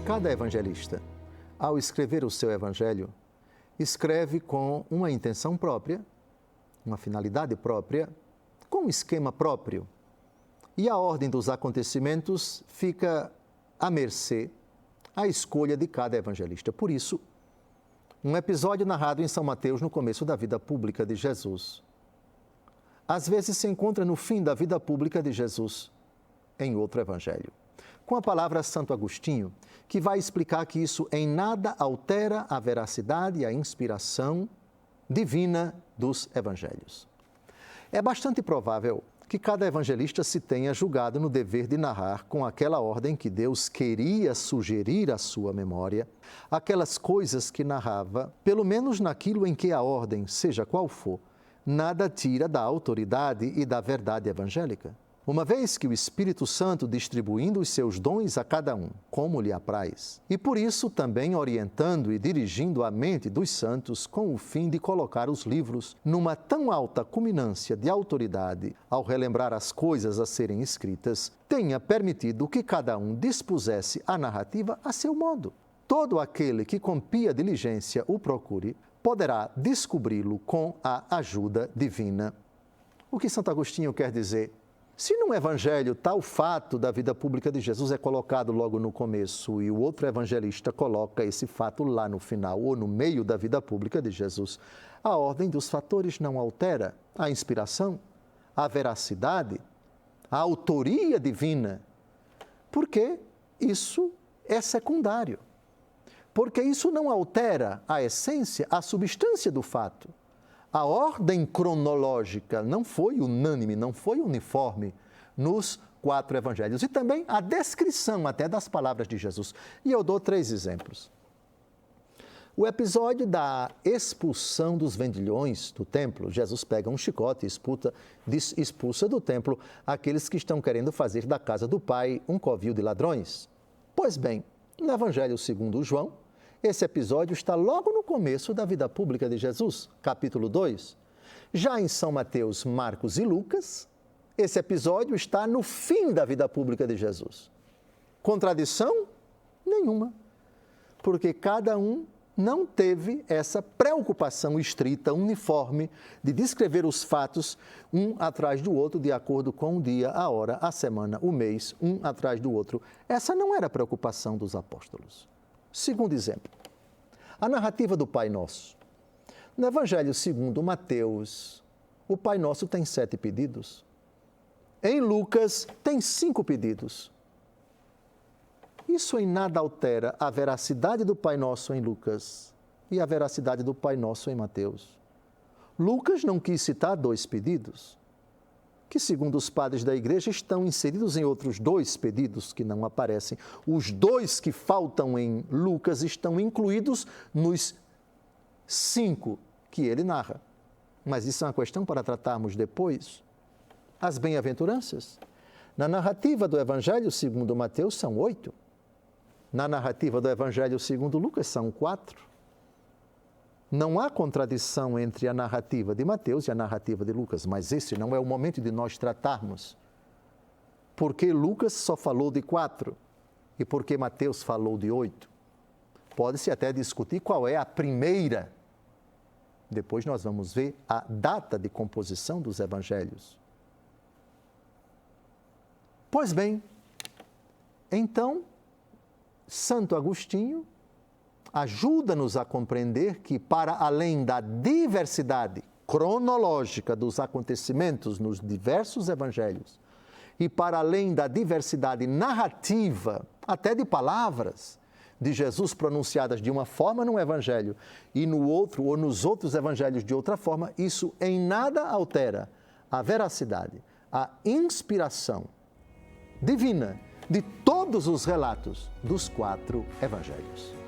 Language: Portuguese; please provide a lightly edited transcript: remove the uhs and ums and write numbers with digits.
Cada evangelista, ao escrever o seu evangelho, escreve com uma intenção própria, uma finalidade própria, com um esquema próprio. E a ordem dos acontecimentos fica à mercê, à escolha de cada evangelista. Por isso, um episódio narrado em São Mateus no começo da vida pública de Jesus, às vezes se encontra no fim da vida pública de Jesus, em outro evangelho. Com a palavra Santo Agostinho, que vai explicar que isso em nada altera a veracidade e a inspiração divina dos evangelhos. É bastante provável que cada evangelista se tenha julgado no dever de narrar com aquela ordem que Deus queria sugerir à sua memória, aquelas coisas que narrava, pelo menos naquilo em que a ordem, seja qual for, nada tira da autoridade e da verdade evangélica. Uma vez que o Espírito Santo distribuindo os seus dons a cada um, como lhe apraz, e por isso também orientando e dirigindo a mente dos santos com o fim de colocar os livros numa tão alta culminância de autoridade, ao relembrar as coisas a serem escritas, tenha permitido que cada um dispusesse a narrativa a seu modo. Todo aquele que com pia diligência o procure, poderá descobri-lo com a ajuda divina. O que Santo Agostinho quer dizer? Se num evangelho tal fato da vida pública de Jesus é colocado logo no começo e o outro evangelista coloca esse fato lá no final ou no meio da vida pública de Jesus, a ordem dos fatores não altera a inspiração, a veracidade, a autoria divina, porque isso é secundário. Porque isso não altera a essência, a substância do fato. A ordem cronológica não foi unânime, não foi uniforme nos 4 evangelhos. E também a descrição até das palavras de Jesus. E eu dou 3 exemplos. O episódio da expulsão dos vendilhões do templo. Jesus pega um chicote e expulsa do templo aqueles que estão querendo fazer da casa do Pai um covil de ladrões. Pois bem, no Evangelho segundo João, esse episódio está logo no começo da vida pública de Jesus, capítulo 2. Já em São Mateus, Marcos e Lucas, esse episódio está no fim da vida pública de Jesus. Contradição? Nenhuma. Porque cada um não teve essa preocupação estrita, uniforme, de descrever os fatos um atrás do outro, de acordo com o dia, a hora, a semana, o mês, um atrás do outro. Essa não era a preocupação dos apóstolos. Segundo exemplo, a narrativa do Pai Nosso. No Evangelho segundo Mateus, o Pai Nosso tem 7 pedidos. Em Lucas, tem 5 pedidos. Isso em nada altera a veracidade do Pai Nosso em Lucas e a veracidade do Pai Nosso em Mateus. Lucas não quis citar 2 pedidos, que, segundo os padres da igreja, estão inseridos em outros 2 pedidos que não aparecem. Os 2 que faltam em Lucas estão incluídos nos 5 que ele narra. Mas isso é uma questão para tratarmos depois. As bem-aventuranças. Na narrativa do Evangelho segundo Mateus são 8. Na narrativa do Evangelho segundo Lucas são 4. Não há contradição entre a narrativa de Mateus e a narrativa de Lucas, mas esse não é o momento de nós tratarmos. Porque Lucas só falou de 4 e porque Mateus falou de 8. Pode-se até discutir qual é a primeira. Depois nós vamos ver a data de composição dos evangelhos. Pois bem, então, Santo Agostinho ajuda-nos a compreender que, para além da diversidade cronológica dos acontecimentos nos diversos evangelhos e para além da diversidade narrativa, até de palavras, de Jesus pronunciadas de uma forma num evangelho e no outro ou nos outros evangelhos de outra forma, isso em nada altera a veracidade, a inspiração divina de todos os relatos dos 4 evangelhos.